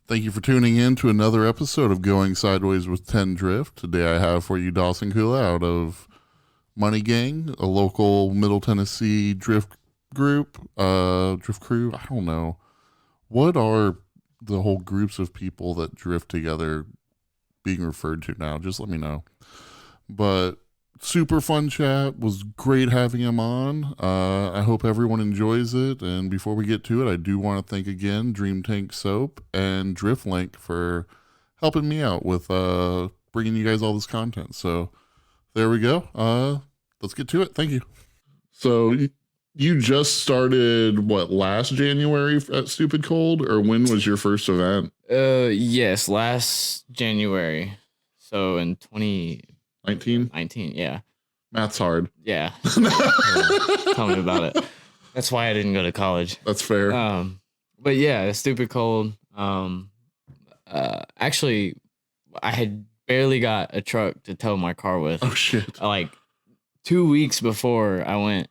Thank you for tuning in to another episode of Going Sideways with Tenn.Drift. Today I have for you Dawson Kula out of Moneygang, a local Middle Tennessee drift group, drift crew. I don't know. What are the whole groups of people that drift together being referred to now? Just let me know. But super fun chat. Was great having him on. I hope everyone enjoys it. And before we get to it, I do want to thank again Dream Tank Soap and Drift Link for helping me out with bringing you guys all this content. So there we go. Let's get to it. Thank you. So you just started last January at Stupid Cold, or when was your first event? Yes, last January. So in 2019, yeah. Math's hard. Yeah. Tell me about it. That's why I didn't go to college. That's fair. But yeah, Stupid Cold. Actually, I had barely got a truck to tow my car with. Oh shit! Like 2 weeks before I went,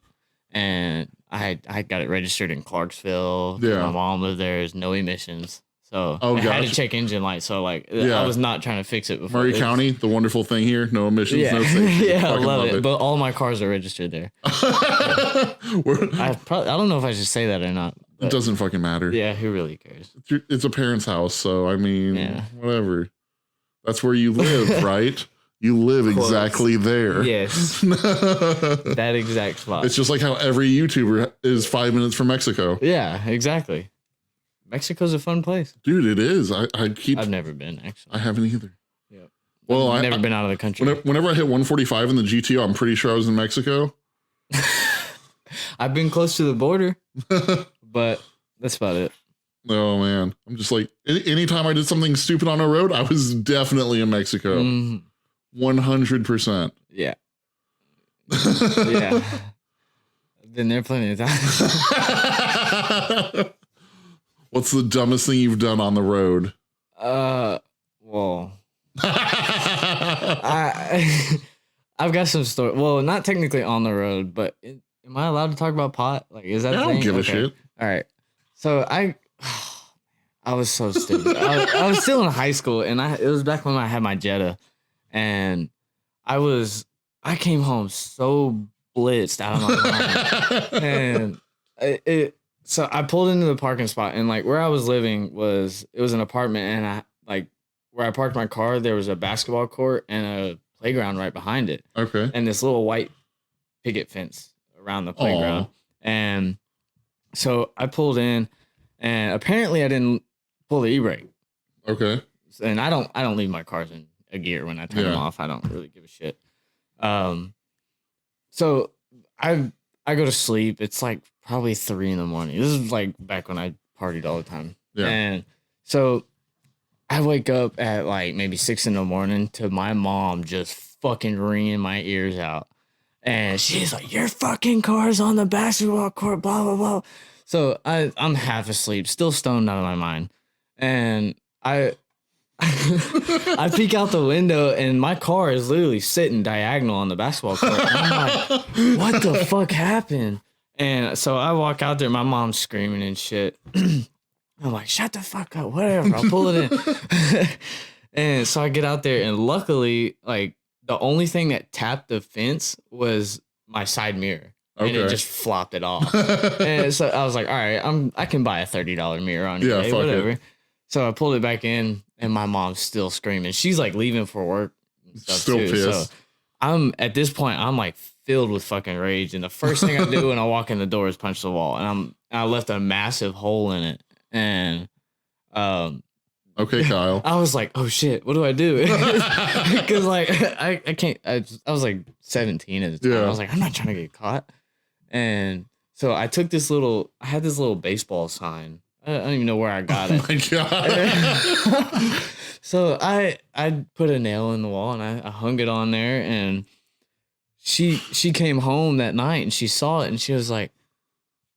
and I got it registered in Clarksville. Yeah. My mom lived there. There's no emissions. So I had to check engine light. So I was not trying to fix it before. Murray County, the wonderful thing here, no emissions, yeah. no safety. Yeah, I love it. But all my cars are registered there. I don't know if I should say that or not. It doesn't fucking matter. Yeah, who really cares? It's a parent's house, so I mean, whatever. That's where you live, right? You live exactly there. Yes. That exact spot. It's just like how every YouTuber is 5 minutes from Mexico. Yeah, exactly. Mexico's a fun place. Dude, it is. I've never been, actually. I haven't either. Yeah. Well, I've never been out of the country. Whenever I hit 145 in the GTO, I'm pretty sure I was in Mexico. I've been close to the border, but that's about it. Oh, man. I'm just like, anytime I did something stupid on a road, I was definitely in Mexico. 100%. Yeah. Yeah. I've been there plenty of times. What's the dumbest thing you've done on the road? Well, I've got some story. Well, not technically on the road, but am I allowed to talk about pot? Like, is that? I don't give a shit. All right. So I was so stupid. I was still in high school, and it was back when I had my Jetta, and I came home so blitzed out of my mind, and so I pulled into the parking spot, and like where I was living was an apartment, and where I parked my car, there was a basketball court and a playground right behind it. Okay. And this little white picket fence around the playground. Aww. And so I pulled in, and apparently I didn't pull the e-brake. Okay. And I don't leave my cars in a gear when I turn them off. I don't really give a shit. So I go to sleep. It's like probably 3 a.m. This is like back when I partied all the time. Yeah. And so I wake up at like maybe 6 a.m. to my mom just fucking ringing my ears out. And she's like, your fucking car's on the basketball court, blah, blah, blah. So I'm half asleep, still stoned out of my mind. And I peek out the window, and my car is literally sitting diagonal on the basketball court. And I'm like, what the fuck happened? And so I walk out there, my mom's screaming and shit. I'm like, shut the fuck up, whatever, I'll pull it in. And so I get out there, and luckily, like, the only thing that tapped the fence was my side mirror. Okay. And it just flopped it off. And so I was like, all right, I can buy a $30 mirror on eBay, whatever. It. So I pulled it back in, and my mom's still screaming. She's like leaving for work and stuff still too. Pissed. So at this point, I'm like filled with fucking rage. And the first thing I do when I walk in the door is punch the wall. And I left a massive hole in it. And okay, Kyle. I was like, oh shit, what do I do? Because like I can't. I was like 17 at the time. I was like, I'm not trying to get caught. And so I had this little baseball sign. I don't even know where I got it. Oh my god. So I put a nail in the wall, and I hung it on there, and she came home that night, and she saw it, and she was like,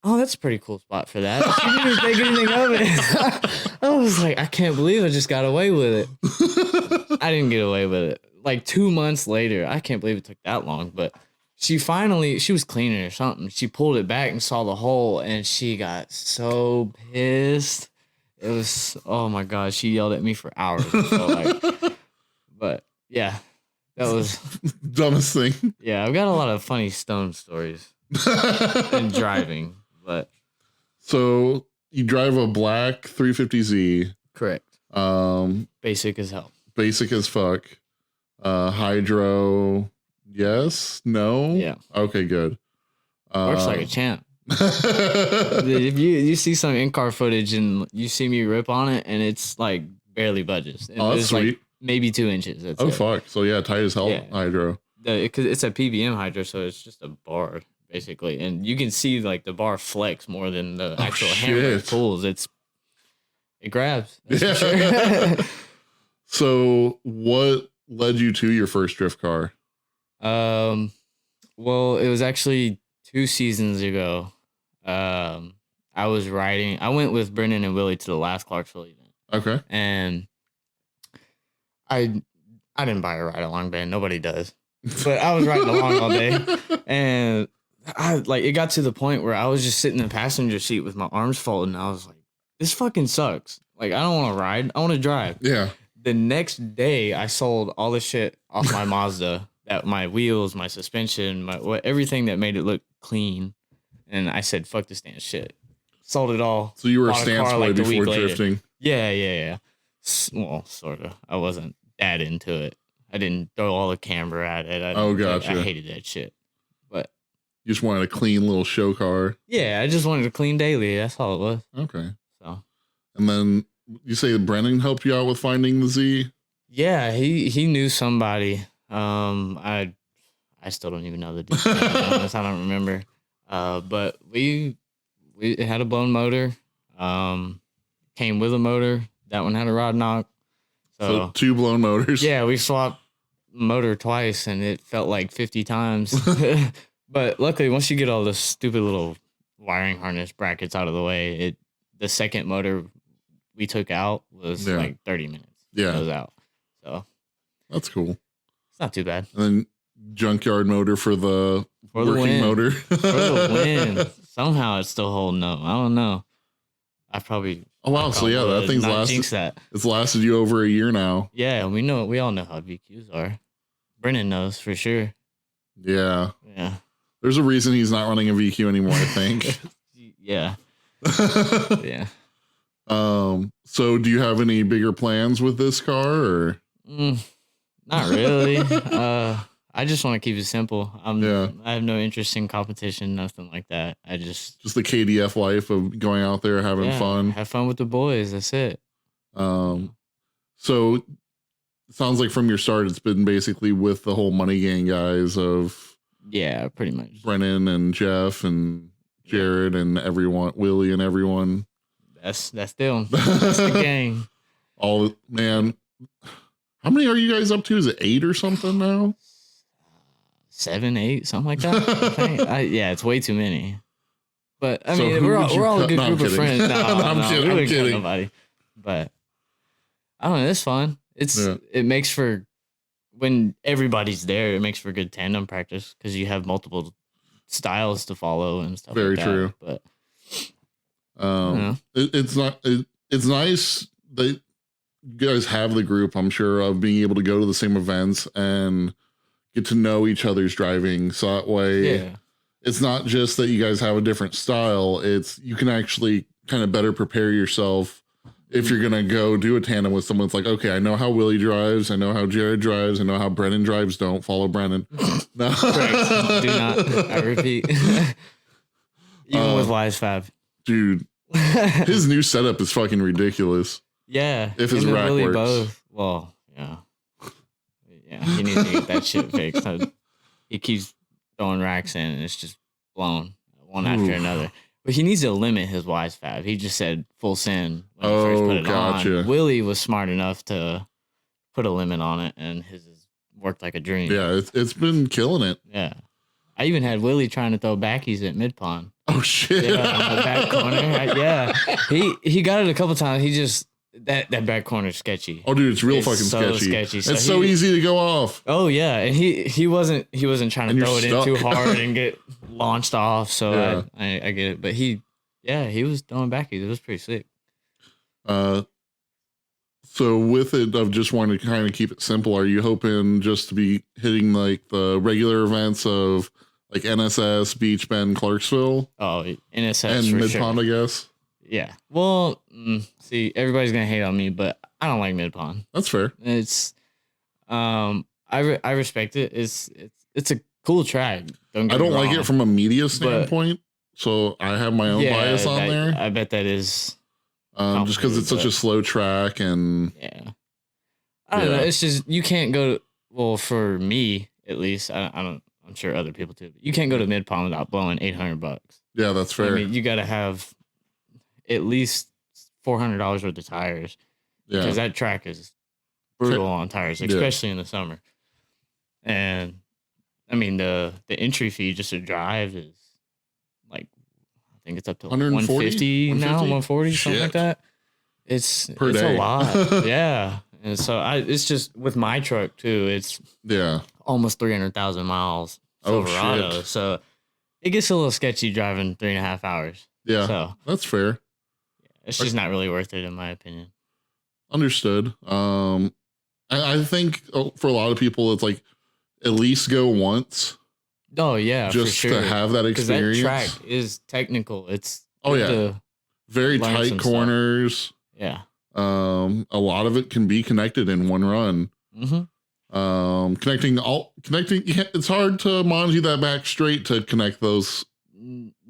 oh, that's a pretty cool spot for that. She didn't even think anything of it. I was like, I can't believe I just got away with it. I didn't get away with it. Like 2 months later, I can't believe it took that long, but she was cleaning or something. She pulled it back and saw the hole, and she got so pissed. It was, oh my God, she yelled at me for hours. So like, but yeah, that was dumbest thing. yeah. I've got a lot of funny stone stories in driving, but So you drive a black 350Z. correct. Basic as hell. Basic as fuck. Hydro. Yes. No. Yeah. Okay. Good. Works like a champ. If you see some in-car footage and you see me rip on it and it's like barely budges. Oh, that's It's sweet. like maybe 2 inches. That's Oh it. fuck. So yeah, tight as hell. Yeah. Hydro. Because it's a PBM hydro, so it's just a bar basically, and you can see like the bar flex more than the actual hammer shit. pulls. It grabs. That's Yeah. for sure. So what led you to your first drift car? Well, it was actually 2 seasons ago. I was riding. I went with Brennan and Willie to the last Clarksville event, Okay. and I didn't buy a ride along band. Nobody does, but I was riding along all day, and it got to the point where I was just sitting in the passenger seat with my arms folded, and I was like, "This fucking sucks. Like, I don't want to ride. I want to drive." Yeah. The next day, I sold all the shit off my Mazda. That my wheels, my suspension, everything that made it look clean. And I said, fuck this damn shit. Sold it all. So you were a Bought stance car, boy like, the before week later. drifting. Yeah. Well, sort of. I wasn't that into it. I didn't throw all the camber at it. Gotcha. I hated that shit. But You just wanted a clean little show car. yeah, I just wanted to clean daily. That's all it was. Okay. So And then you say Brennan helped you out with finding the Z? yeah, he knew somebody. I still don't even know the details. I don't remember. But we had a blown motor. Came with a motor. That one had a rod knock. So 2 blown motors. Yeah, we swapped motor twice, and it felt like 50 times. But luckily, once you get all the stupid little wiring harness brackets out of the way, the second motor we took out was like 30 minutes. Yeah. It was out. So that's cool. it's not too bad. And then junkyard motor for the working win. motor. For the win. Somehow it's still holding up. I don't know. I probably. Oh wow! So yeah, that thing's jinx that. It's lasted you over a year now. Yeah, we all know how VQs are. Brennan knows for sure. Yeah. Yeah. There's a reason he's not running a VQ anymore, I think. Yeah. Yeah. So do you have any bigger plans with this car or? Not really. I just want to keep it simple. I have no interest in competition, nothing like that. I just the KDF life of going out there having fun. Have fun with the boys. That's it. So it sounds like from your start, it's been basically with the whole Moneygang guys of pretty much Brennan and Jeff and Jared and everyone, Willie and everyone. That's them. That's the gang. All man. How many are you guys up to? Is it 8 or something now? 7, 8, something like that. I think. It's way too many. But I mean, who we're would you all a cut? good No, I'm group of kidding. friends. No, I'm kidding, we I'm wouldn't cut kidding. nobody. But I don't know. It's fun. It makes for when everybody's there. It makes for good tandem practice because you have multiple styles to follow and stuff. Very like true. That. But it's nice that you guys have the group, I'm sure, of being able to go to the same events and get to know each other's driving. So that way it's not just that you guys have a different style. It's you can actually kind of better prepare yourself if you're going to go do a tandem with someone. It's like, okay, I know how Willie drives. I know how Jared drives. I know how Brennan drives. Don't follow Brennan. No. Correct. Do not. I repeat. Even with Wise Fab. Dude, his new setup is fucking ridiculous. Yeah. If his rack really works. Both. Well, yeah. Yeah, he needs to get that shit fixed. He keeps throwing racks in and it's just blown one after another. But he needs to limit his Wise Fab. He just said full send when he first put it on. Willie was smart enough to put a limit on it, and his worked like a dream. Yeah, it's been killing it. Yeah. I even had Willie trying to throw backies at mid-pond. Oh, shit. Yeah, on the back corner. He got it a couple times. He just... That back corner is sketchy. Oh, dude, it's real fucking so sketchy. So it's so easy to go off. Oh yeah, and he wasn't trying to throw it in too hard and get launched off. So I get it, but he was throwing backies. It was pretty sick. Uh, so with it, of just wanting to kind of keep it simple, are you hoping just to be hitting like the regular events of like NSS, Beach Bend, Clarksville, Oh, NSS and for Mid sure. Pond, I guess? Yeah. Well, see, everybody's gonna hate on me, but I don't like Mid Pond. That's fair. It's I respect it. It's a cool track. I don't like it from a media standpoint, so I have my own bias on there. I bet that is just because it's such a slow track, and yeah, I don't know. It's just you can't go. Well, for me at least, I don't. I'm sure other people too. But you can't go to Mid Pond without blowing $800. Yeah, that's fair. I mean, you got to have at least $400 worth of tires. Yeah, because that track is brutal on tires, especially in the summer. And I mean, the entry fee just to drive is like, I think it's up to 150 now, 140, something like that. It's a lot. Yeah. And so it's just with my truck too, it's almost 300,000 miles Silverado. Shit. So it gets a little sketchy driving 3.5 hours. Yeah. So that's fair. It's just not really worth it in my opinion. Understood. I think for a lot of people, it's like at least go once. Oh yeah, just for sure. To have that experience. That track is technical. It's very tight corners. Yeah. A lot of it can be connected in one run. Mm-hmm. Connecting. It's hard to Monji that back straight to connect those.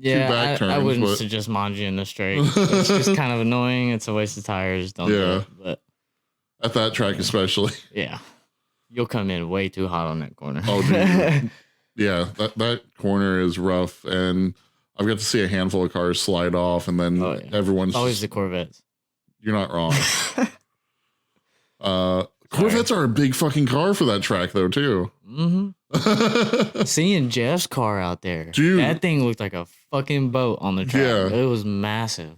Yeah, I wouldn't suggest Monji in the straight. It's just kind of annoying. It's a waste of tires. Don't do it. But at that track, especially. Yeah, you'll come in way too hot on that corner. Oh, dude. Yeah, that corner is rough, and I've got to see a handful of cars slide off, and then everyone's always the Corvettes. You're not wrong. Corvettes are a big fucking car for that track, though, too. Mm-hmm. Seeing Jeff's car out there, dude, that thing looked like a fucking boat on the track. Yeah. It was massive.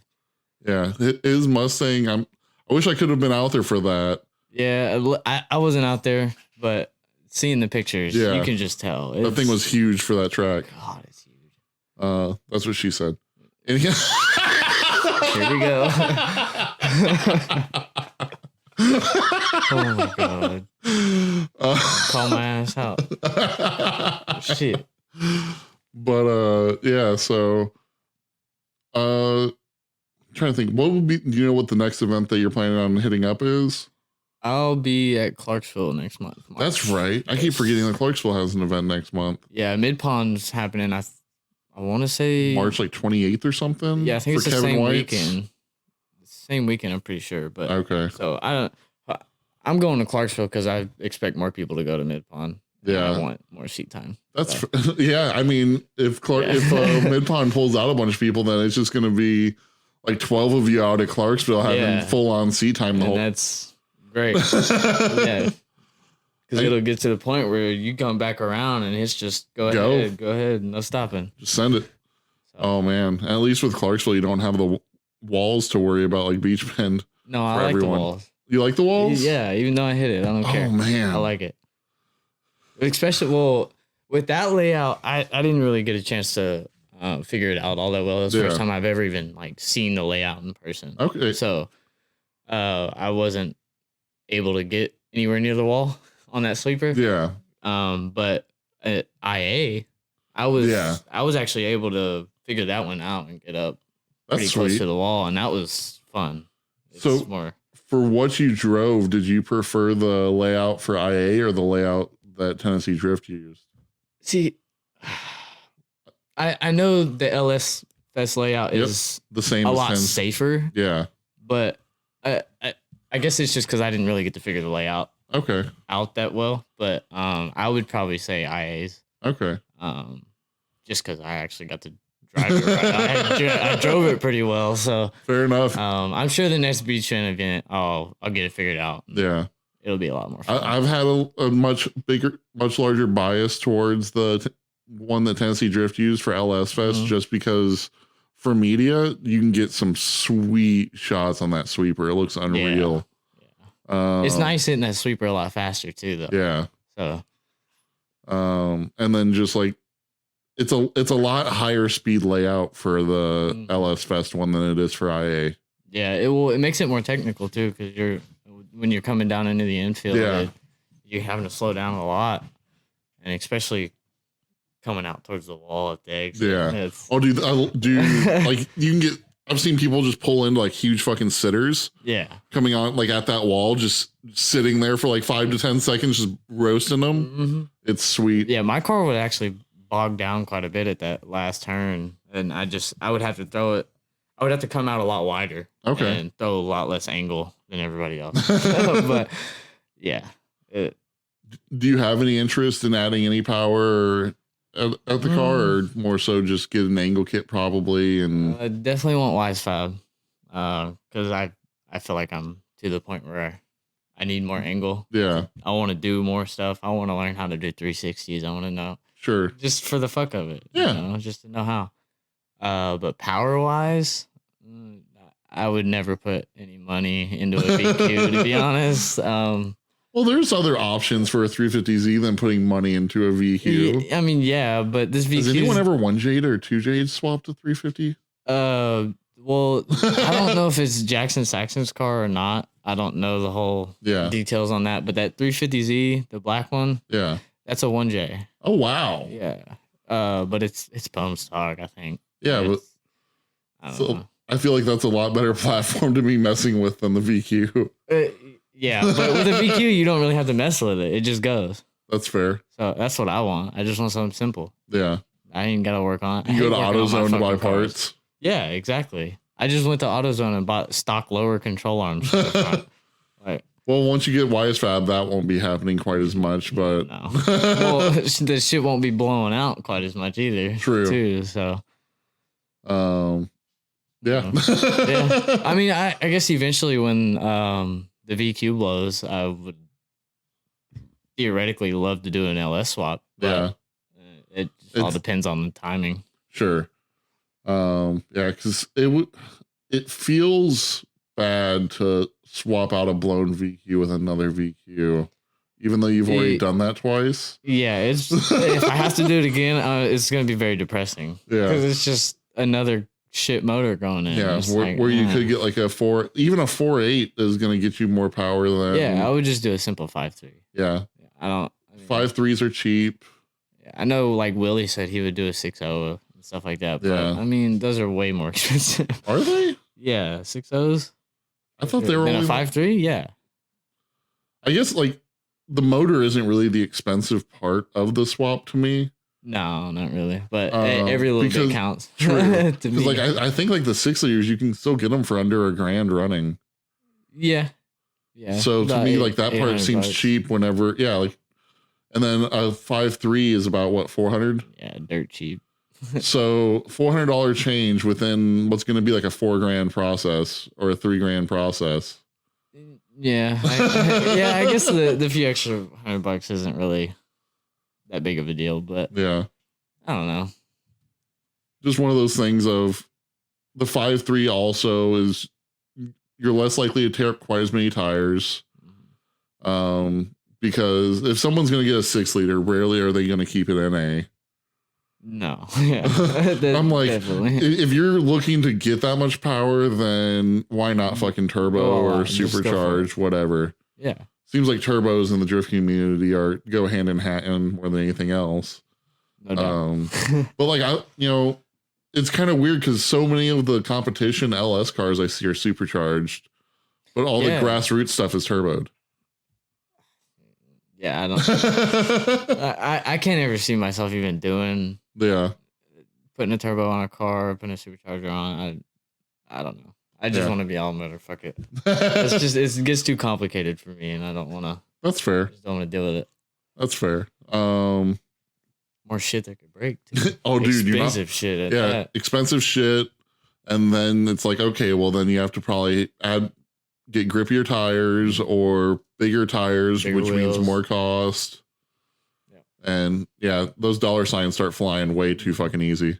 Yeah, his Mustang. I wish I could have been out there for that. Yeah, I wasn't out there, but seeing the pictures, you can just tell. That thing was huge for that track. God, it's huge. That's what she said. Here we go. Oh my god! Call my ass out. Shit. But yeah. So, trying to think. What would be? Do you know what the next event that you're planning on hitting up is? I'll be at Clarksville next month. That's right. I keep forgetting that Clarksville has an event next month. Yeah, Mid Pond's happening. I want to say March like 28th or something. Yeah, I think it's the same weekend. Same weekend, I'm pretty sure. But okay. So I'm going to Clarksville because I expect more people to go to Mid Pond. Yeah, I want more seat time. That's yeah. I mean, if Mid Pond pulls out a bunch of people, then it's just going to be like 12 of you out at Clarksville having full on seat time. That's great. Yeah. Because it'll get to the point where you come back around and it's just go ahead, no stopping. Just send it. So. Oh man, at least with Clarksville, you don't have the walls to worry about like Beach Bend. No, I like the walls. You like the walls? Yeah, even though I hit it, I don't care. Oh man, I like it. Especially with that layout, I didn't really get a chance to figure it out all that well. It was the first time I've ever even like seen the layout in person. Okay, so I wasn't able to get anywhere near the wall on that sweeper. Yeah. But at IA, I was actually able to figure that one out and get up pretty close to the wall, and that was fun. So for what you drove, did you prefer the layout for IA or the layout that Tenn.Drift used? See, I know the LS Fest layout is the same, a lot safer. Yeah. But I guess it's just because I didn't really get to figure the layout out that well, but I would probably say IA's. Okay. Just because I actually got to drive it. Right. I drove it pretty well, so fair enough. I'm sure the next Beach Bend event, I'll get it figured out. Yeah, it'll be a lot more fun. I've had a much larger bias towards the one that Tenn.Drift used for LS Fest, just because for media you can get some sweet shots on that sweeper. It looks unreal. Yeah. It's nice hitting that sweeper a lot faster too, though. Yeah. So, and then just like it's a lot higher speed layout for the LS Fest one than it is for IA. Yeah, it makes it more technical too, because when you're coming down into the infield, you're having to slow down a lot, and especially coming out towards the wall at the exit. Yeah. Dude, like you can get. I've seen people just pull into like huge fucking sitters. Yeah. Coming on like at that wall, just sitting there for like 5 to 10 seconds, just roasting them. Mm-hmm. It's sweet. Yeah, my car would actually bog down quite a bit at that last turn, and I would have to throw it. I would have to come out a lot wider. Okay. And throw a lot less angle than everybody else. But yeah. Do you have any interest in adding any power at the car, or more so just get an angle kit probably? And I definitely want Wisefab, because I feel like I'm to the point where I need more angle. Yeah. I want to do more stuff. I want to learn how to do 360s. I want to know. Sure. Just for the fuck of it. Yeah. Just to know how. But power wise, I would never put any money into a VQ, to be honest. Well, there's other options for a 350Z than putting money into a VQ. I mean, yeah, but this VQ. Has anyone ever 1J'd or 2J'd swapped to 350? Well, I don't know if it's Jackson Saxon's car or not. I don't know the whole details on that. But that 350Z, the black one, that's a 1J. Oh wow. Yeah. But it's bone stock, I think. Yeah, but I don't know. I feel like that's a lot better platform to be messing with than the VQ. Yeah, but with a VQ, you don't really have to mess with it. It just goes. That's fair. So that's what I want. I just want something simple. Yeah. I ain't got to work on it. You go to AutoZone to buy parts. Yeah, exactly. I just went to AutoZone and bought stock lower control arms. Like, well, once you get Wisefab, that won't be happening quite as much, but no. Well, the shit won't be blowing out quite as much either. True. Too, so. Yeah. Yeah. I mean, I guess eventually when the VQ blows, I would theoretically love to do an LS swap. Yeah. It all depends on the timing. Sure. Yeah, because it feels bad to swap out a blown VQ with another VQ, even though you've already done that twice. Yeah, it's if I have to do it again, it's going to be very depressing. Yeah, because it's just another shit motor going in. Yeah, where you could get like even a 4.8 is going to get you more power than. Yeah, I would just do a simple 5.3. Yeah, I don't. 5.3s are cheap. Yeah, I know, like Willie said, he would do a 6.0 and stuff like that. But I mean, those are way more expensive. Are they? Yeah, 6.0s. I thought they were only a 5.3. Yeah. I guess like the motor isn't really the expensive part of the swap to me. No, not really. But every little bit counts. True. Because like I think like the 6 liters, you can still get them for under $1,000 running. Yeah. Yeah. So to me, like that part seems cheap whenever. Yeah. Like, and then a 5.3 is about what, 400? Yeah, dirt cheap. So $400 change within what's going to be like a $4,000 process or a $3,000 process. Yeah. I guess the few extra $100 isn't really that big of a deal, but yeah, I don't know. Just one of those things of the 5.3 also is you're less likely to tear up quite as many tires. Because if someone's going to get a 6 liter, rarely are they going to keep it NA. No. Yeah. I'm like, if you're looking to get that much power, then why not fucking turbo or supercharge, whatever. Yeah. Seems like turbos in the drift community go hand in hand more than anything else. No doubt. But like it's kind of weird because so many of the competition LS cars I see are supercharged, but all the grassroots stuff is turboed. Yeah, I don't. I can't ever see myself even doing. Yeah. Putting a turbo on a car, putting a supercharger on. I don't know. I just want to be all motor. Fuck it. It gets too complicated for me, and I don't want to. That's fair. Just don't want to deal with it. That's fair. More shit that could break. Too. Oh, dude, expensive shit. Expensive shit, and then it's like, okay, well, then you have to probably get grippier tires or bigger tires, which wheels. means more cost. And those dollar signs start flying way too fucking easy.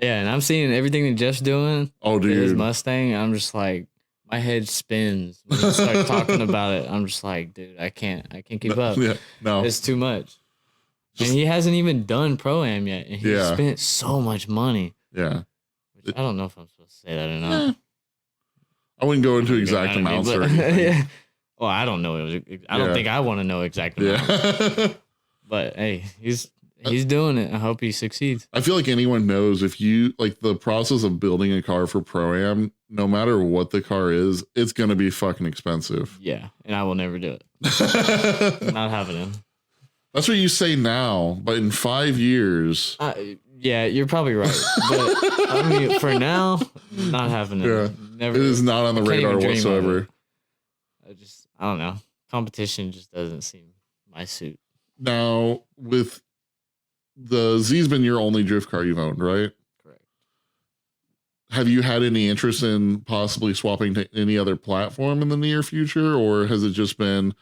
Yeah, and I'm seeing everything that Jeff's doing. Oh, dude, his Mustang. I'm just like, my head spins when he starts talking about it. I'm just like, dude, I can't keep up. Yeah, no, it's too much. And he hasn't even done Pro-Am yet, and he spent so much money. Yeah, Which I don't know if I'm supposed to say that or not. I wouldn't go into exact amounts or anything. Well, I don't know. I don't think I want to know exact amounts. Yeah. But hey, he's doing it. I hope he succeeds. I feel like anyone knows if you like the process of building a car for Pro-Am, no matter what the car is, it's going to be fucking expensive. Yeah. And I will never do it. Not happening. That's what you say now, but in 5 years. Yeah, you're probably right. But I mean, for now, not happening. Yeah. Never. It is not on the radar whatsoever. I don't know. Competition just doesn't seem my suit. Now, with the Z's been your only drift car you've owned, right? Correct. Have you had any interest in possibly swapping to any other platform in the near future, or has it just been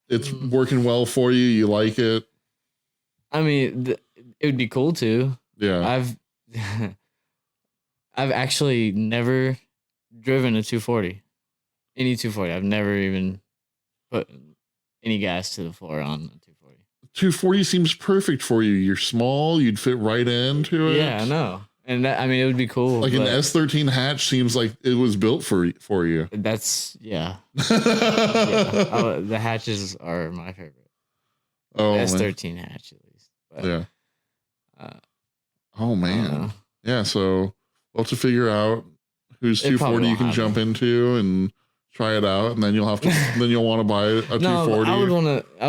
it's working well for you? You like it? I mean, it would be cool to. Yeah. I've actually never driven a 240. Any 240. I've never even put any gas to the floor on a 240. 240 seems perfect for you. You're small. You'd fit right into it. Yeah, I know. And that, I mean, it would be cool. Like an S13 hatch seems like it was built for you. That's, yeah. Yeah. The hatches are my favorite. Oh, S13 hatch, at least. But, yeah. Oh, man. Yeah, so we'll have to figure out whose 240 you can jump into and try it out, and then you'll want to buy a 240. I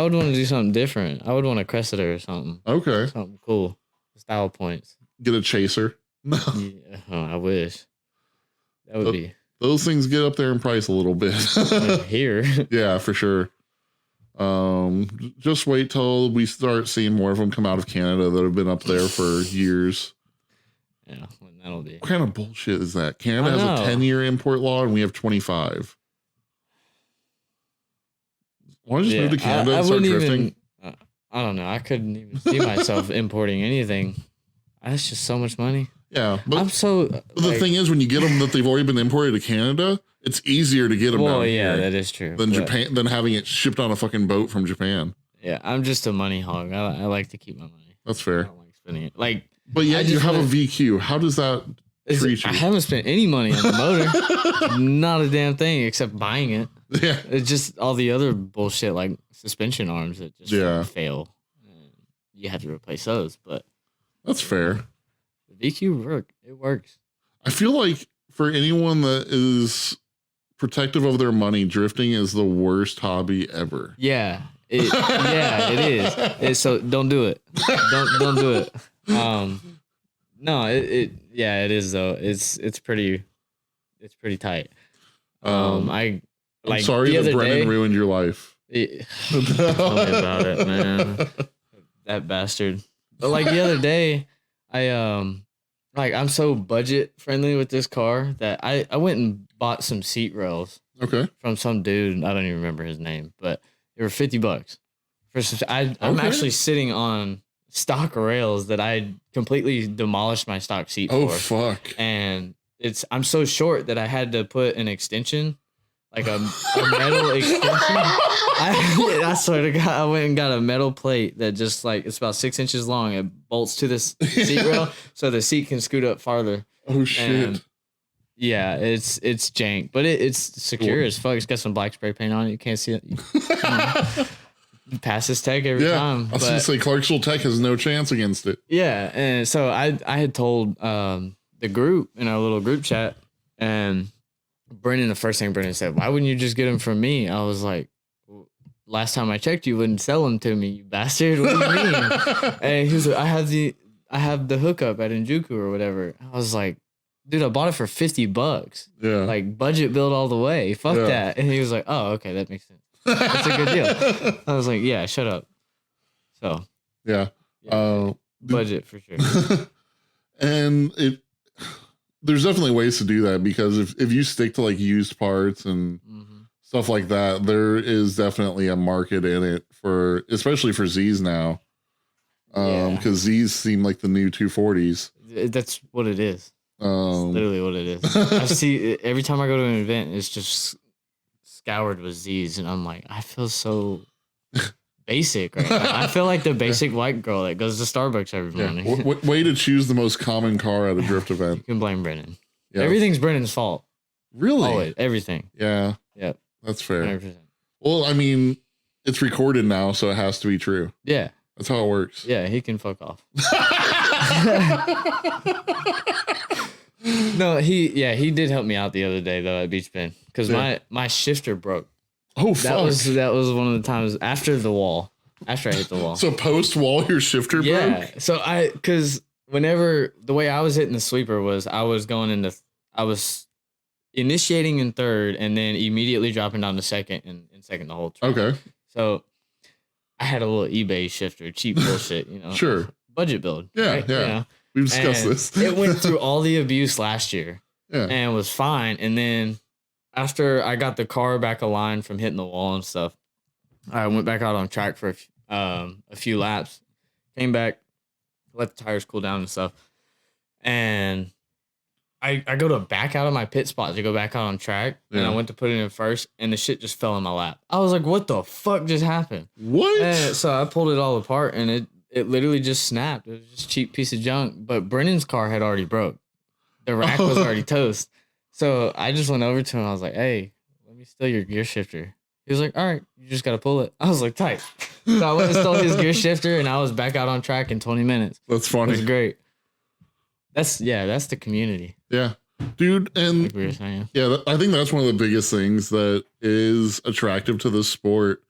would want to do something different. I would want a Cressida or something. Okay. Something cool. Style points. Get a chaser. No. Yeah, I wish. That would be. Those things get up there in price a little bit. Here. Yeah, for sure. Just wait till we start seeing more of them come out of Canada that have been up there for years. Yeah, that'll be. What kind of bullshit is that? Canada has a 10-year import law and we have 25. Why don't you just move to Canada and start drifting? I don't know. I couldn't even see myself importing anything. That's just so much money. Yeah. But the thing is, when you get them that they've already been imported to Canada, it's easier to get them down here. That is true. Than Japan, than having it shipped on a fucking boat from Japan. Yeah, I'm just a money hog. I like to keep my money. That's fair. I don't like spending it. But yet you have a VQ. How does that treat you? I haven't spent any money on the motor. Not a damn thing except buying it. Yeah. It's just all the other bullshit like suspension arms that just fail. You have to replace those, but that's fair. The VQ it works. I feel like for anyone that is protective of their money, drifting is the worst hobby ever. Yeah. It is. So don't do it. Don't do it. No, it is though. It's pretty tight. I'm sorry that Brennan ruined your life. Tell me about it, man. That bastard. But the other day, I'm so budget friendly with this car that I went and bought some seat rails. Okay. From some dude, I don't even remember his name, but they were $50. I'm actually sitting on stock rails that I completely demolished my stock seat for. Oh fuck! And I'm so short that I had to put an extension, like a metal extension. I swear to God, I went and got a metal plate that just it's about 6 inches long. It bolts to this seat rail so the seat can scoot up farther. Oh shit! And yeah, it's jank, but it's secure as fuck. It's got some black spray paint on it. You can't see it. Passes tech every time. I was gonna say Clarksville Tech has no chance against it. Yeah, and so I had told the group in our little group chat, and the first thing Brendan said, "Why wouldn't you just get them from me?" I was like, "Last time I checked, you wouldn't sell them to me, you bastard. What do you mean?" And he was like, I have the hookup at Injuku or whatever. I was like, dude, I bought it for $50. Yeah, budget build all the way. Fuck that. And he was like, "Oh, okay, that makes sense. That's a good deal." I was like, "Yeah, shut up." So yeah. Budget for sure. And there's definitely ways to do that, because if you stick to used parts and stuff like that, there is definitely a market in it especially for Z's now. Because Z's seem like the new 240s. That's what it is. That's literally what it is. I see every time I go to an event, it's just scoured with Z's, and I'm like, I feel so basic right now. I feel like the basic white girl that goes to Starbucks every morning. Way to choose the most common car at a drift event. You can blame Brennan. Yeah. Everything's Brennan's fault. Really? Always. Everything. Yeah. Yep. That's fair. 100%. Well, I mean, it's recorded now, so it has to be true. Yeah. That's how it works. Yeah, he can fuck off. No, he did help me out the other day though at Beach Bend because my shifter broke. Oh, fuck. That was one of the times after I hit the wall. So post wall, your shifter broke? Yeah. So because whenever the way I was hitting the sweeper was I was initiating in third and then immediately dropping down to second and second the whole time. Okay. So I had a little eBay shifter, cheap bullshit, Sure. budget build. Yeah, right? yeah. We've discussed this. It went through all the abuse last year and was fine. And then after I got the car back aligned from hitting the wall and stuff, I went back out on track for a few laps, came back, let the tires cool down and stuff. And I go to back out of my pit spot to go back out on track. And I went to put it in first and the shit just fell in my lap. I was like, what the fuck just happened? What? And so I pulled it all apart and it literally just snapped. It was just a cheap piece of junk. But Brennan's car had already broke. The rack was already toast. So I just went over to him. I was like, hey, let me steal your gear shifter. He was like, all right, you just got to pull it. I was like, tight. So I went and stole his gear shifter and I was back out on track in 20 minutes. That's funny. It was great. That's the community. Yeah. Dude, and Like we were saying. yeah, I think that's one of the biggest things that is attractive to the sport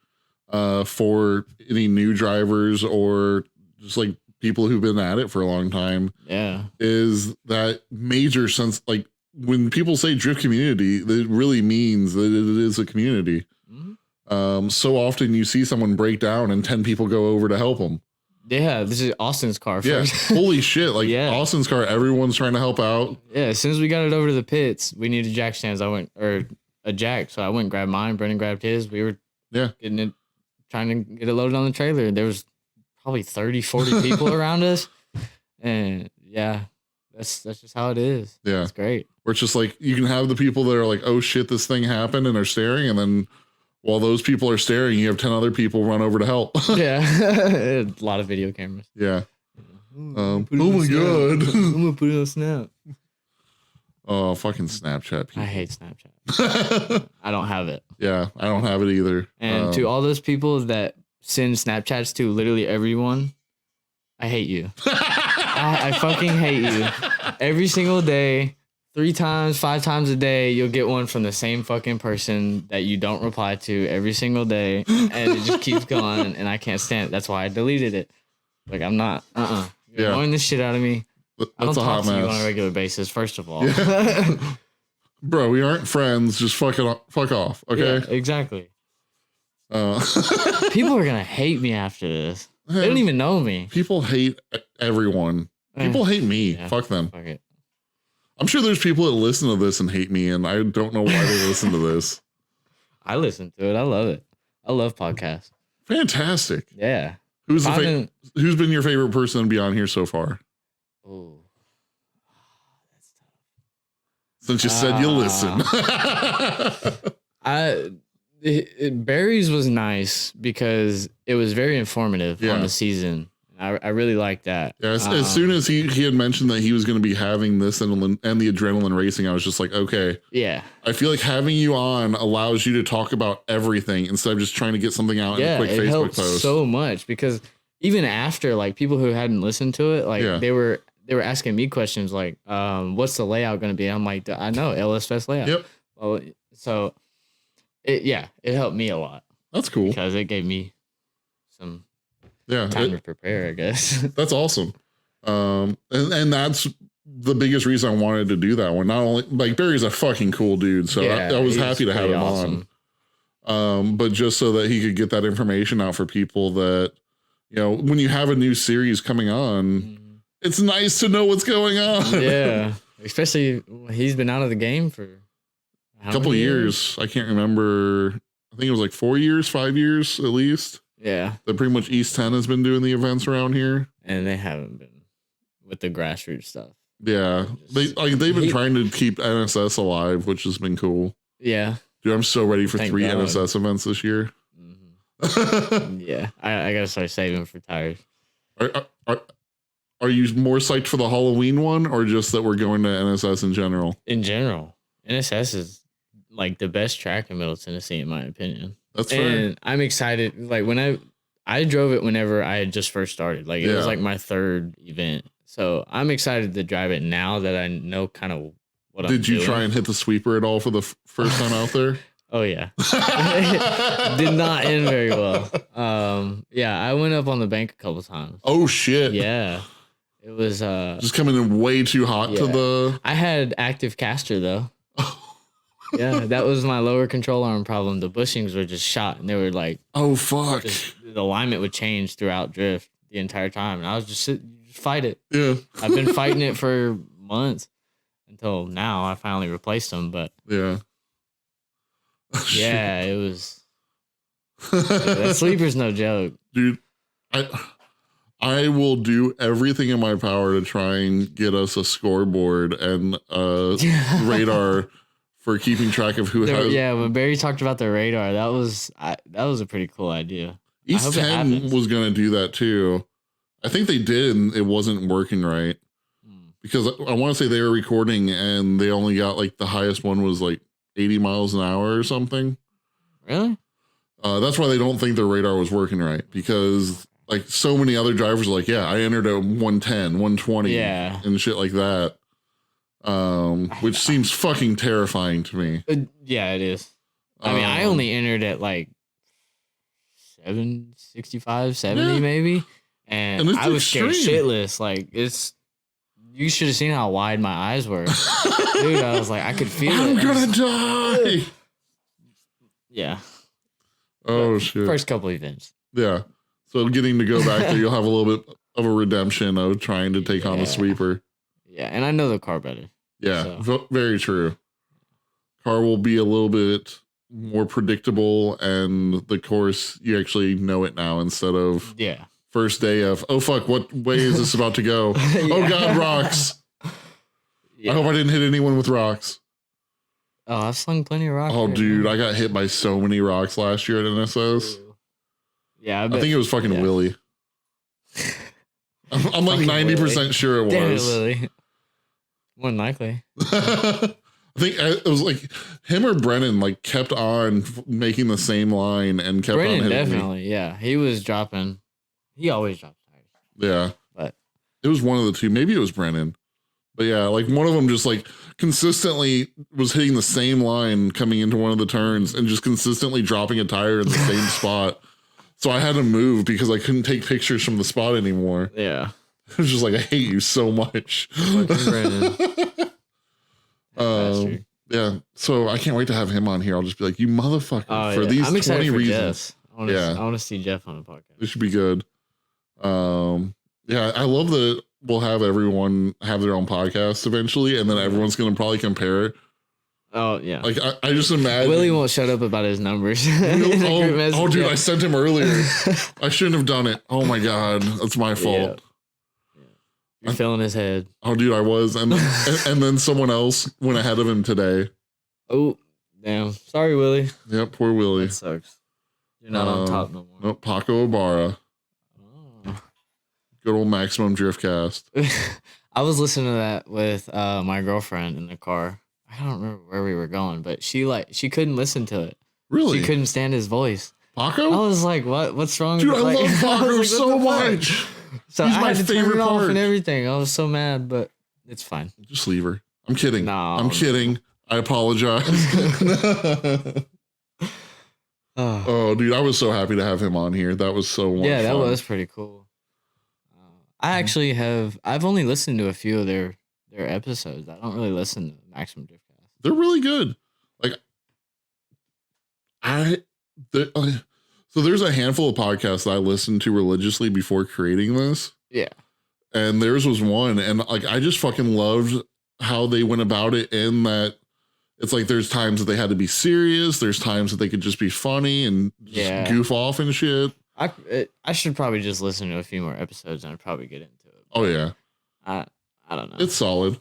for any new drivers or just like people who've been at it for a long time. Yeah. Is that major sense, like when people say drift community, it really means that it is a community. Mm-hmm. So often you see someone break down and 10 people go over to help them. Yeah, this is Austin's car first. Yeah, holy shit. Like Austin's car, everyone's trying to help out. Yeah, as soon as we got it over to the pits, we needed jack stands. Or a jack. So I went and grabbed mine. Brendan grabbed his. We were trying to get it loaded on the trailer. There was probably 30, 40 people around us. And yeah, that's just how it is. Yeah. It's great. Where it's just like, you can have the people that are like, oh shit, this thing happened and are staring. And then while those people are staring, you have 10 other people run over to help. Yeah. A lot of video cameras. Yeah. Oh my God. I'm going to put it on Snap. Oh, fucking Snapchat people. I hate Snapchat. I don't have it. Yeah, I don't have it either. And to all those people that send Snapchats to literally everyone, I hate you. I fucking hate you. Every single day, 3 times, 5 times a day, you'll get one from the same fucking person that you don't reply to every single day. And it just keeps going. And I can't stand it. That's why I deleted it. Like, I'm not. You're annoying the shit out of me. I don't talk to you on a regular basis, first of all. Yeah. Bro, we aren't friends. Just fuck off. Okay. Yeah, exactly. People are going to hate me after this. Hey, they don't even know me. People hate everyone. People hate me. Yeah, fuck them. Fuck it. I'm sure there's people that listen to this and hate me, and I don't know why they listen to this. I listen to it. I love it. I love podcasts. Fantastic. Yeah. Who's been your favorite person to be on here so far? Oh, that's tough. Since you said you listen. Barry's was nice because it was very informative on the season. I really like that. Yeah, as soon as he had mentioned that he was going to be having this and the adrenaline racing, I was just like, okay. Yeah. I feel like having you on allows you to talk about everything instead of just trying to get something out in a quick Facebook helps post. So much because even after, like, people who hadn't listened to it, like they were asking me questions like, what's the layout going to be? I'm like, I know, LS Fest layout. Yep. Well, so it helped me a lot. That's cool. Because it gave me some time to prepare, I guess. That's awesome. And that's the biggest reason I wanted to do that one. Not only, like, Barry's a fucking cool dude, so I was happy to have him on. But just so that he could get that information out for people that, you know, when you have a new series coming on, it's nice to know what's going on. Yeah. Especially he's been out of the game for a couple of years. I can't remember. I think it was like 4 years, 5 years at least. Yeah. That pretty much East 10 has been doing the events around here. And they haven't been with the grassroots stuff. Yeah. They've been trying to keep NSS alive, which has been cool. Yeah. Dude, I'm so ready for 3 NSS events this year. Mm-hmm. Yeah. I got to start saving for tires. Are you more psyched for the Halloween one or just that we're going to NSS in general? In general. NSS is like the best track in Middle Tennessee, in my opinion. That's fair. And I'm excited. Like when I drove it whenever I had just first started. Like it was like my third event. So I'm excited to drive it now that I know kind of what I'm doing. Did you try and hit the sweeper at all for the first time out there? Oh yeah. Did not end very well. Yeah, I went up on the bank a couple times. Oh shit. Yeah. It was just coming in way too hot to the I had active caster though. Yeah, that was my lower control arm problem. The bushings were just shot and they were like, oh fuck. The alignment would change throughout drift the entire time. And I was just fight it. Yeah. I've been fighting it for months until now I finally replaced them, but yeah. Yeah, it was. That sleeper's no joke, dude. I will do everything in my power to try and get us a scoreboard and radar for keeping track of who has. Yeah, when Barry talked about the radar, that was a pretty cool idea. East Tenn was going to do that too. I think they did, and it wasn't working right because I want to say they were recording and they only got like the highest one was like 80 miles an hour or something. Really? That's why they don't think their radar was working right because like so many other drivers are like, yeah, I entered a 110, 120 and shit like that. Which seems fucking terrifying to me. Yeah, it is. I mean, I only entered at like 765, 70 maybe. And I was scared shitless. Like you should have seen how wide my eyes were. Dude, I was like, I could feel I'm gonna die. Yeah. Oh, but shit. First couple events. Yeah. So getting to go back there, you'll have a little bit of a redemption of trying to take on the sweeper. Yeah, and I know the car better. Yeah, very true. Car will be a little bit more predictable, and the course, you actually know it now instead of first day of, oh, fuck, what way is this about to go? Oh, God, rocks. I hope I didn't hit anyone with rocks. Oh, I've slung plenty of rocks. Oh, dude, I got hit by so many rocks last year at NSS. Yeah, I think it was fucking Willie. I'm like 90% sure it was. Damn it, Willie. More than likely. I think it was like him or Brennan like kept on making the same line and kept on hitting definitely, me. Yeah. He was dropping. He always drops tires. Yeah. But it was one of the two. Maybe it was Brennan. But yeah, like one of them just like consistently was hitting the same line coming into one of the turns and just consistently dropping a tire in the same spot. So I had to move because I couldn't take pictures from the spot anymore. Yeah. It was just like, I hate you so much. Yeah. So I can't wait to have him on here. I'll just be like, you motherfucker, for these 20 reasons. I want to see Jeff on the podcast. It should be good. Yeah, I love that we'll have everyone have their own podcast eventually, and then everyone's going to probably compare it. Oh, yeah. Like, I just imagine. Willie won't shut up about his numbers. Oh, dude, I sent him earlier. I shouldn't have done it. Oh, my God. That's my fault. Yeah. You're filling his head. Oh, dude, I was. And then someone else went ahead of him today. Oh, damn. Sorry, Willie. Yep, poor Willie. That sucks. You're not on top no more. Nope, Paco Ibarra. Oh. Good old Maximum Drift Cast. I was listening to that with my girlfriend in the car. I don't remember where we were going, but she couldn't listen to it. Really? She couldn't stand his voice. Paco? I was like, what's wrong dude, with I love Paco so much. So he's my favorite part and everything. I was so mad, but it's fine. Just leave her. I'm kidding. No, I'm kidding. I apologize. Oh, dude, I was so happy to have him on here. That was so much fun. That was pretty cool. I've only listened to a few of their episodes. I don't really listen to Maximum Drift Cast. They're really good. Like, so there's a handful of podcasts that I listened to religiously before creating this. Yeah. And theirs was one. And like, I just fucking loved how they went about it in that it's like, there's times that they had to be serious. There's times that they could just be funny and just goof off and shit. I should probably just listen to a few more episodes and I'd probably get into it. Oh yeah. I don't know. It's solid.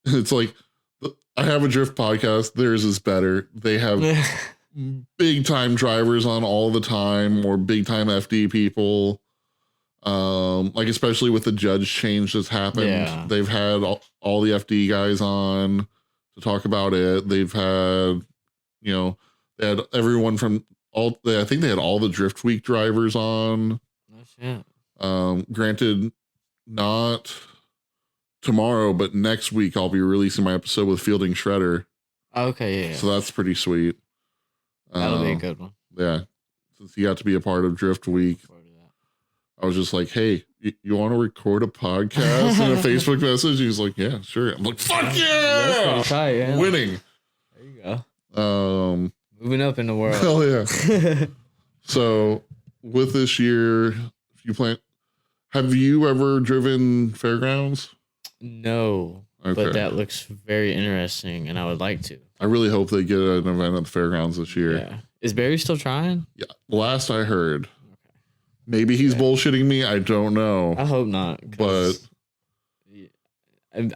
It's like, I have a drift podcast. Theirs is better. They have big time drivers on all the time, or big time FD people. Like especially with the judge change that's happened, they've had all the FD guys on to talk about it. They've had, they had everyone from I think they had all the Drift Week drivers on. Oh, shit. Granted, not tomorrow, but next week I'll be releasing my episode with Fielding Shredder. Okay, yeah. So that's pretty sweet. That'll be a good one. Yeah. Since he got to be a part of Drift Week, I was just like, hey, you want to record a podcast and a Facebook message? He's like, yeah, sure. I'm like, fuck yeah! Tight, yeah. Winning. There you go. Moving up in the world. Hell yeah. So with this year, have you ever driven Fairgrounds? No. Okay. But that looks very interesting, and I would like to. I really hope they get an event at the Fairgrounds this year. Yeah. Is Barry still trying? Yeah. Last I heard. Okay. Maybe he's bullshitting me. I don't know. I hope not. But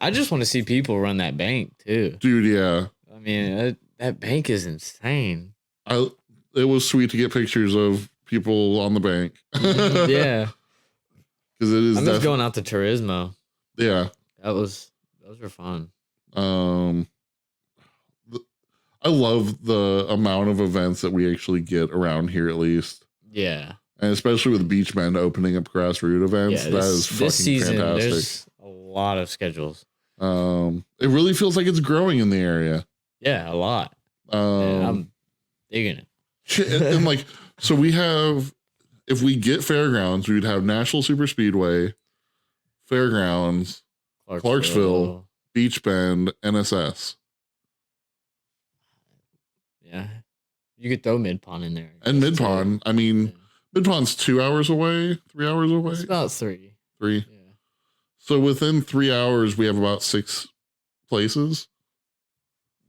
I just want to see people run that bank, too. Dude, yeah. I mean, that bank is insane. It was sweet to get pictures of people on the bank. Yeah. Because it is. I'm just going out to Turismo. Yeah. Those were fun. I love the amount of events that we actually get around here, at least. Yeah. And especially with Beach Bend opening up grassroots events, that is fucking this season, fantastic. There's a lot of schedules. It really feels like it's growing in the area. Yeah, a lot. I'm digging it. And like, so we have, if we get Fairgrounds, we'd have National Super Speedway, Fairgrounds, Clarksville, Beach Bend, NSS. Yeah. You could throw Mid Pond in there. And Mid Pond. I mean, Mid Pond's 2 hours away, 3 hours away. It's about 3. 3. Yeah. So within 3 hours, we have about 6 places.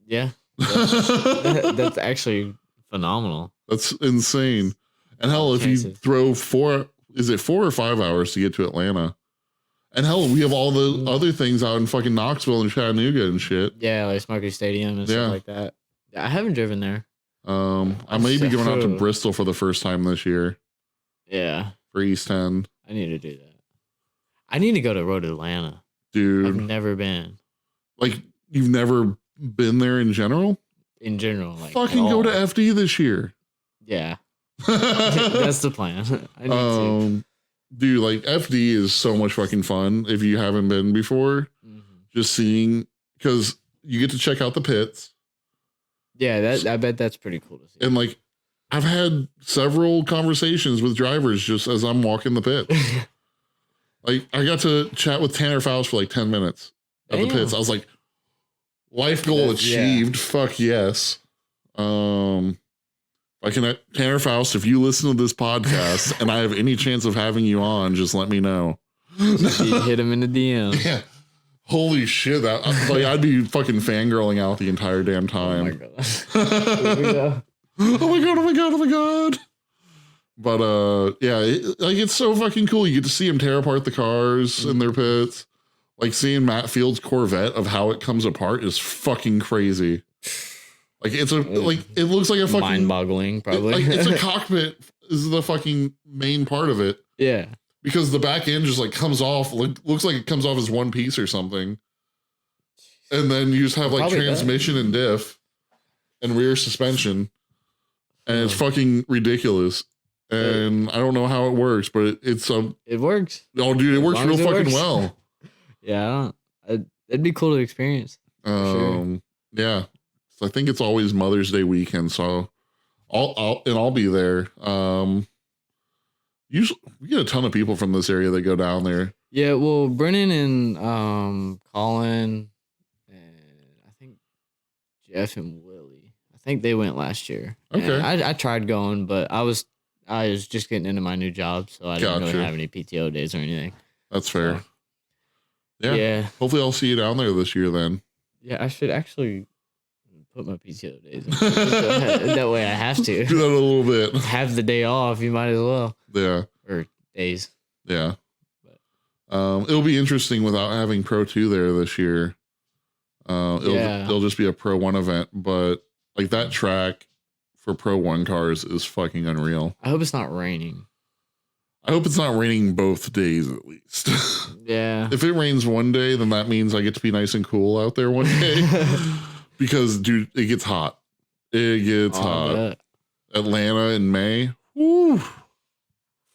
Yeah. That's actually phenomenal. That's insane. And hell, if you throw 4, is it 4 or 5 hours to get to Atlanta? And hell, we have all the other things out in fucking Knoxville and Chattanooga and shit. Yeah, like Smoky Stadium and stuff like that. I haven't driven there. I may be going out to Bristol for the first time this year. Yeah. For East 10. I need to do that. I need to go to Road Atlanta. Dude. I've never been. Like, you've never been there in general? In general. Like, fucking go to FD this year. Yeah. That's the plan. I need to. Dude, like, FD is so much fucking fun if you haven't been before. Mm-hmm. Just seeing, because you get to check out the pits. Yeah, I bet that's pretty cool to see. And like, I've had several conversations with drivers just as I'm walking the pit. Like, I got to chat with Tanner Faust for like 10 minutes at the pits. I was like, life goal achieved. Yeah. Fuck yes. I can, Tanner Faust, if you listen to this podcast and I have any chance of having you on, just let me know. Hit him in the DM. Yeah. Holy shit. I'd be fucking fangirling out the entire damn time. Oh my god. Oh my god. But yeah, it's so fucking cool. You get to see him tear apart the cars in their pits. Like, seeing Matt Field's Corvette of how it comes apart is fucking crazy. Like, it looks like a fucking mind-boggling, probably. It's a cockpit is the fucking main part of it. Yeah. Because the back end just like comes off, looks like it comes off as one piece or something. And then you just have like probably transmission and diff and rear suspension. And it's fucking ridiculous. And I don't know how it works, but it works. Oh, dude, it works real fucking well. Yeah, it'd be cool to experience. Sure. Yeah. So I think it's always Mother's Day weekend, so I'll be there. Usually we get a ton of people from this area that go down there. Yeah, well, Brennan and Colin and I think Jeff and Willie. I think they went last year. Okay. I tried going, but I was just getting into my new job, so I didn't really have any PTO days or anything. That's fair. So, yeah. Hopefully I'll see you down there this year then. Yeah, I should actually put my PTO days in. That way I have to. Do that a little bit. Have the day off, you might as well. Yeah. Or days. Yeah. But it'll be interesting without having Pro 2 there this year. It'll just be a Pro 1 event, but like that track for Pro 1 cars is fucking unreal. I hope it's not raining. I hope it's not raining both days at least. Yeah. If it rains one day, then that means I get to be nice and cool out there one day. Because, dude, it gets hot. It gets hot. Atlanta in May. Woo.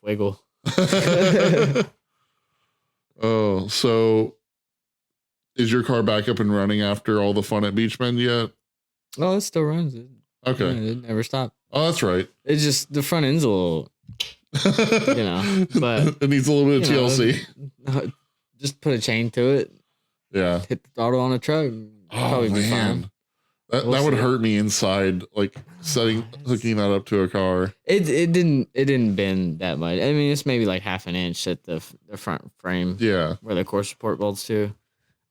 Wiggle. Oh, so is your car back up and running after all the fun at Beach Bend yet? Oh, it still runs. Okay. Yeah, it never stopped. Oh, that's right. It's just the front end's a little, but it needs a little bit of TLC. Just put a chain to it. Yeah. Hit the throttle on the truck. Probably be fine. That would hurt me inside, like hooking that up to a car. It didn't bend that much. I mean, it's maybe like half an inch at the front frame. Yeah. Where the core support bolts to.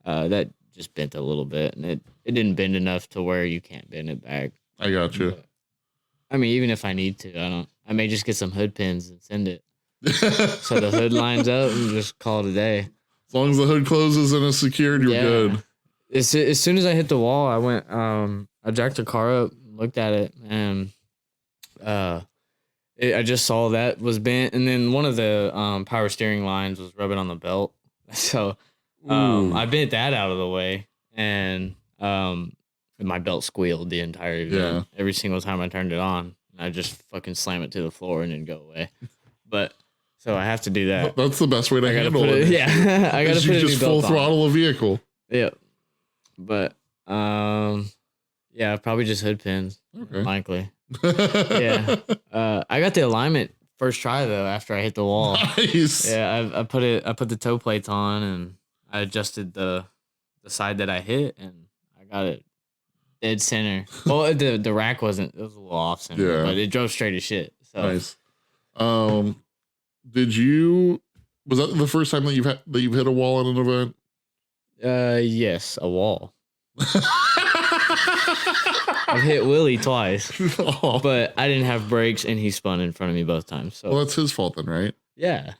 That just bent a little bit, and it didn't bend enough to where you can't bend it back. I got you. But, I mean, even if I need to, I may just get some hood pins and send it. So the hood lines up and just call it a day. As long as the hood closes and is secured, you're good. As soon as I hit the wall, I went, I jacked the car up, looked at it, and I just saw that was bent. And then one of the power steering lines was rubbing on the belt. So I bent that out of the way, and my belt squealed the entire event. Yeah. Every single time I turned it on, I just fucking slam it to the floor and then go away. But so I have to do that. That's the best way to handle it. Yeah, I gotta put it. Just full throttle a vehicle. Yeah, but yeah, probably just hood pins. Okay. Likely. Yeah. I got the alignment first try though. After I hit the wall. Nice. Yeah, I put the toe plates on and I adjusted the side that I hit and I got it dead center. Well, the rack wasn't. It was a little off center, but it drove straight as shit. So. Nice. Was that the first time that you've hit a wall at an event? Yes, a wall. I've hit Willie twice, but I didn't have brakes and he spun in front of me both times. So. Well, that's his fault then, right? Yeah.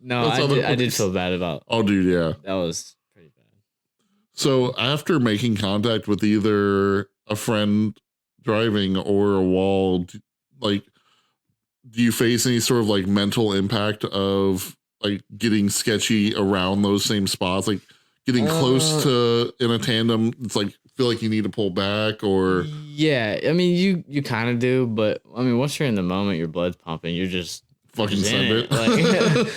No, I did feel bad about. Oh, dude, yeah. That was pretty bad. So after making contact with either a friend driving or a wall, like, do you face any sort of like mental impact of like getting sketchy around those same spots, like getting close to in a tandem? It's like feel like you need to pull back, or yeah. I mean, you kind of do, but I mean, once you're in the moment, your blood's pumping. You're just fucking send it. Like,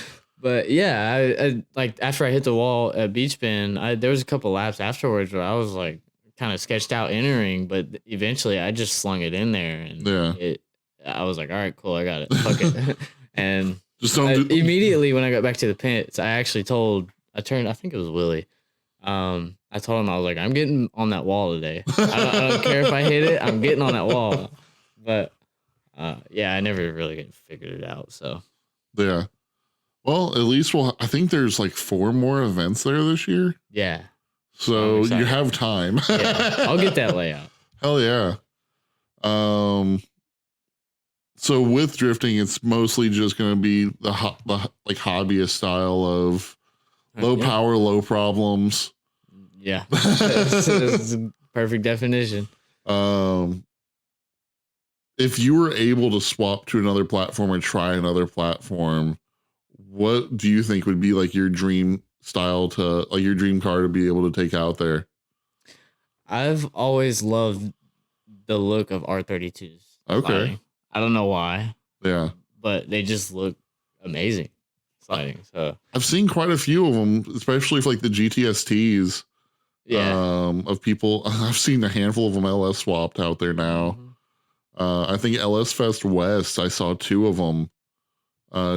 but yeah, I like after I hit the wall at Beach Bend, there was a couple laps afterwards where I was like kind of sketched out entering, but eventually I just slung it in there, and I was like, all right, cool, I got it. Fuck it. And just immediately when I got back to the pits, I think it was Willie. I told him, I was like, I'm getting on that wall today. I don't care if I hit it, I'm getting on that wall. But yeah, I never really figured it out. So yeah. Well, at least I think there's like 4 more events there this year. Yeah. So you have time. Yeah, I'll get that layout. Hell yeah. So with drifting, it's mostly just going to be the like hobbyist style of low power, low problems. Yeah, that's a perfect definition. If you were able to swap to another platform or try another platform, what do you think would be like your dream style to like your dream car to be able to take out there? I've always loved the look of R32s. Okay. Sliding. I don't know why. Yeah. But they just look amazing sliding. So I've seen quite a few of them, especially for like the GTSTs. Yeah. Of people. I've seen a handful of them LS swapped out there now. Mm-hmm. I think LS Fest West, I saw 2 of them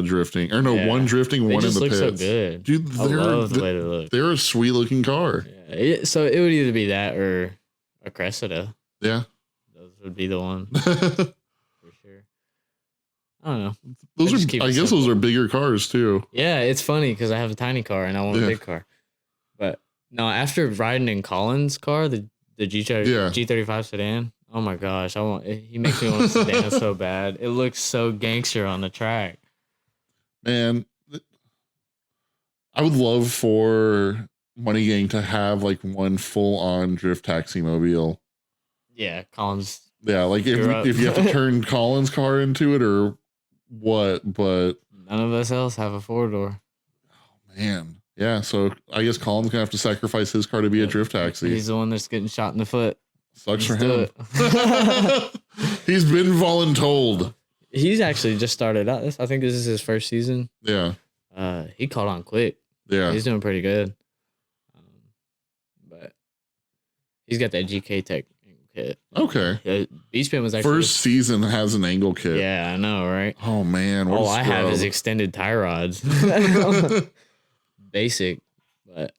drifting. Or no, one drifting, one in the pits. They just look so good. Dude, I love the way they look. They're a sweet looking car. Yeah. So it would either be that or a Cressida. Yeah. Those would be the one. For sure. I don't know. I guess those are bigger cars too. Yeah, it's funny because I have a tiny car and I want a big car. But no, after riding in Colin's car, the G35 sedan, oh my gosh, he makes me want a sedan so bad. It looks so gangster on the track. Man, I would love for Moneygang to have like one full on drift taxi mobile. Yeah, Colin's. Yeah, like if you have to turn Colin's car into it or what, but None of us else have a 4-door. Man. Yeah, so I guess Colin's going to have to sacrifice his car to be a drift taxi. He's the one that's getting shot in the foot. Sucks for him. He's been voluntold. He's actually just started out. I think this is his first season. Yeah. He caught on quick. Yeah. He's doing pretty good. But he's got that GK Tech kit. Okay. B-Spin was actually first season has an angle kit. Yeah, I know, right? Oh man. All I have is extended tie rods. Basic. But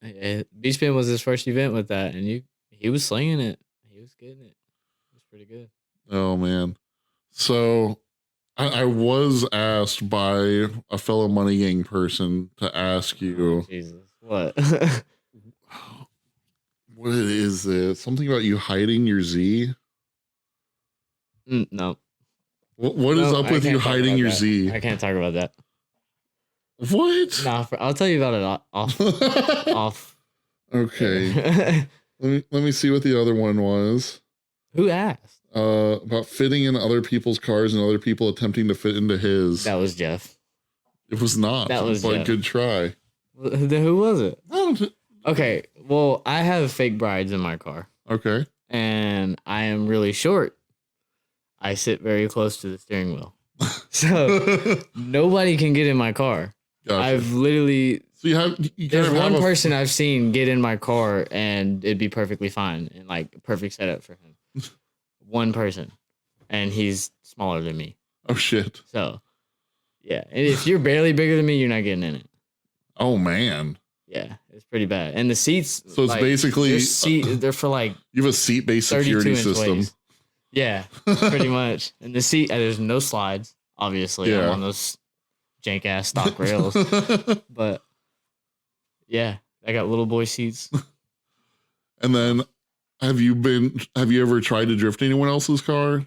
B-Spin was his first event with that, and he was slinging it. He was getting it. It was pretty good. Oh man. So I was asked by a fellow Moneygang person to ask you. Oh, Jesus. What? What is it? Something about you hiding your Z? No. What is up with you hiding your Z? I can't talk about that. What? Nah, I'll tell you about it off. Okay. let me see what the other one was. Who asked? About fitting in other people's cars and other people attempting to fit into his. That was Jeff. It was not. That was a good try. Who was it? I don't. Okay, well, I have fake brides in my car. Okay. And I am really short. I sit very close to the steering wheel. So nobody can get in my car. Gotcha. I've literally... So there's one person I've seen get in my car and it'd be perfectly fine and like perfect setup for him. One person. And he's smaller than me. Oh, shit. So, yeah. And if you're barely bigger than me, you're not getting in it. Oh, man. Yeah, it's pretty bad. And the seats... So it's like, basically... they're for like... You have a seat-based security system. Ways. Yeah, pretty much. And the seat... there's no slides, obviously. Yeah. I'm on those jank-ass stock rails. But, yeah, I got little boy seats. And then... Have you ever tried to drift anyone else's car?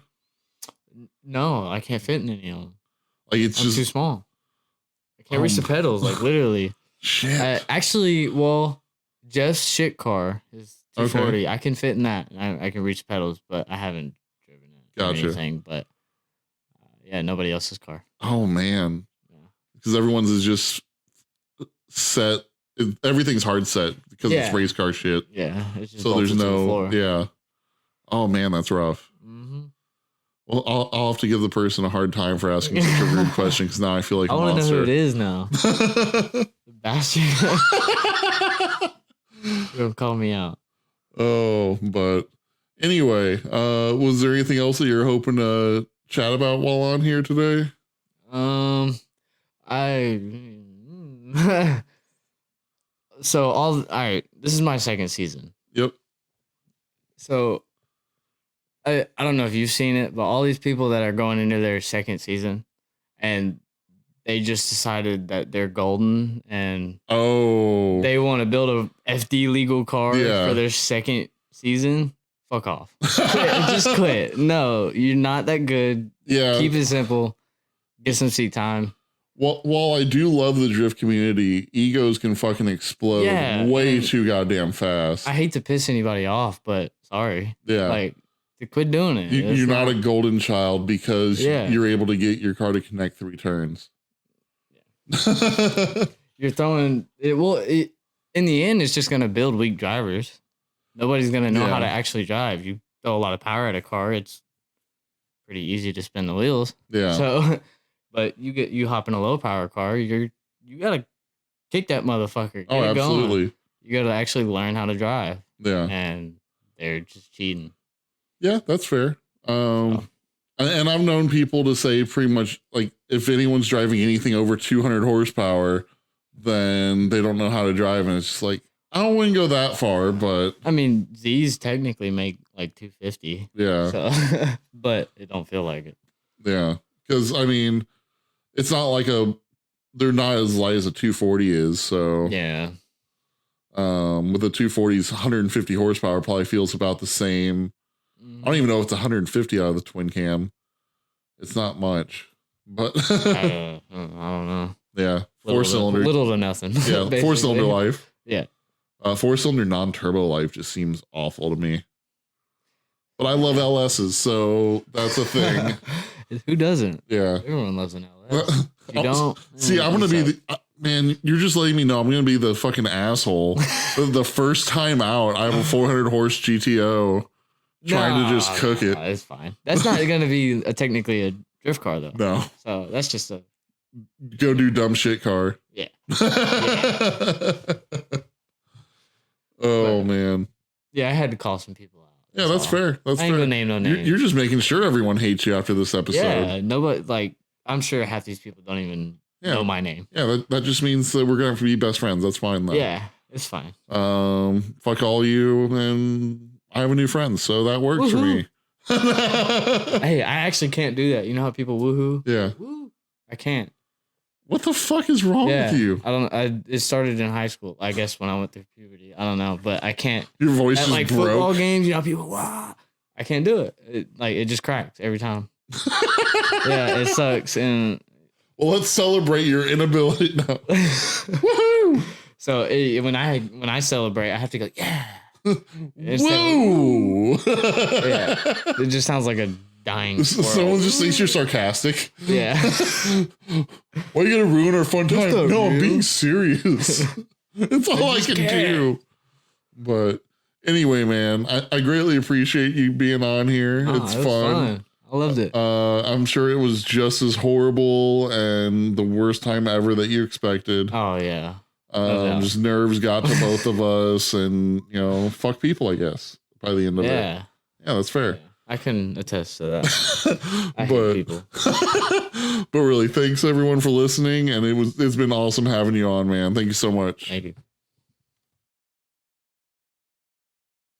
No, I can't fit in any of them. Like I'm too small. I can't reach the pedals, like literally. Shit. Actually, well, Jeff's shit car is 240. Okay. I can fit in that. I can reach the pedals, but I haven't driven it or anything. But yeah, nobody else's car. Oh man, because everyone's is just set. Everything's hard set because it's race car shit. Yeah. It's just so there's no. Yeah. Oh man, that's rough. Mm-hmm. Well, I'll have to give the person a hard time for asking such a rude question because now I feel like I want to know who it is now. The bastard. You're gonna call me out. Oh, but anyway, was there anything else that you're hoping to chat about while on here today? So all right, this is my second season. Yep. So I don't know if you've seen it, but all these people that are going into their second season and they just decided that they're golden and they want to build a FD legal car for their second season. Fuck off. Just quit. No, you're not that good. Yeah. Keep it simple. Get some seat time. Well, while I do love the drift community, egos can fucking explode way too goddamn fast. I hate to piss anybody off, but sorry. Yeah. Like, to quit doing it. You're not a golden child because you're able to get your car to connect 3 turns. Yeah. You're throwing it. Well, in the end, it's just going to build weak drivers. Nobody's going to know how to actually drive. You throw a lot of power at a car, it's pretty easy to spin the wheels. Yeah. So... But you hop in a low power car, you gotta kick that motherfucker. Oh, absolutely. Going. You gotta actually learn how to drive. Yeah. And they're just cheating. Yeah, that's fair. And I've known people to say pretty much like if anyone's driving anything over 200 horsepower, then they don't know how to drive, and it's just like I wouldn't go that far, but I mean Z's technically make like 250. Yeah. So, but it don't feel like it. Yeah, because I mean. It's not like they're not as light as a 240 is. So yeah. With the 240's 150 horsepower probably feels about the same. I don't even know if it's 150 out of the twin cam. It's not much, but I don't know. Yeah. 4-cylinder. Little to nothing. Yeah. 4-cylinder life. Yeah. 4-cylinder non-turbo life just seems awful to me. But I love LS's, so that's a thing. Who doesn't? Yeah. Everyone loves an LS. If you don't, See, I'm gonna be the man. You're just letting me know I'm gonna be the fucking asshole. The first time out, I have a 400 horse GTO trying to just cook it. It's fine. That's not gonna be technically a drift car though. No. So that's just a go do dumb shit car. Yeah. Oh man. Yeah, I had to call some people out. Yeah, that's fair. That's I ain't fair. gonna name no names. You're just making sure everyone hates you after this episode. Yeah, nobody like. I'm sure half these people don't even know my name. Yeah, that just means that we're gonna have to be best friends. That's fine though. Yeah, it's fine. Fuck all you, and I have a new friend, so that works for me. Hey, I actually can't do that. You know how people woohoo? Yeah. Woo. I can't. What the fuck is wrong with you? I don't. It started in high school. I guess when I went through puberty. I don't know, but I can't. Your voice At just like broke. football games, you know, people wah. I can't do it. It just cracks every time. Yeah, it sucks. And well, let's celebrate your inability now. Woohoo! So when I celebrate, I have to go yeah. Woo! Yeah, it just sounds like a dying squirrel. Someone just thinks you're sarcastic. Yeah. Why are you gonna ruin our fun time? No, I'm being serious. It's all I can do. But anyway, man, I greatly appreciate you being on here. It's fun. I loved it. I'm sure it was just as horrible and the worst time ever that you expected. Oh yeah. Just nerves got to both of us, and fuck people, I guess, by the end of it. Yeah, that's fair. Yeah, I can attest to that. I hate people. But really, thanks everyone for listening, and it's been awesome having you on, man. Thank you so much. Thank you.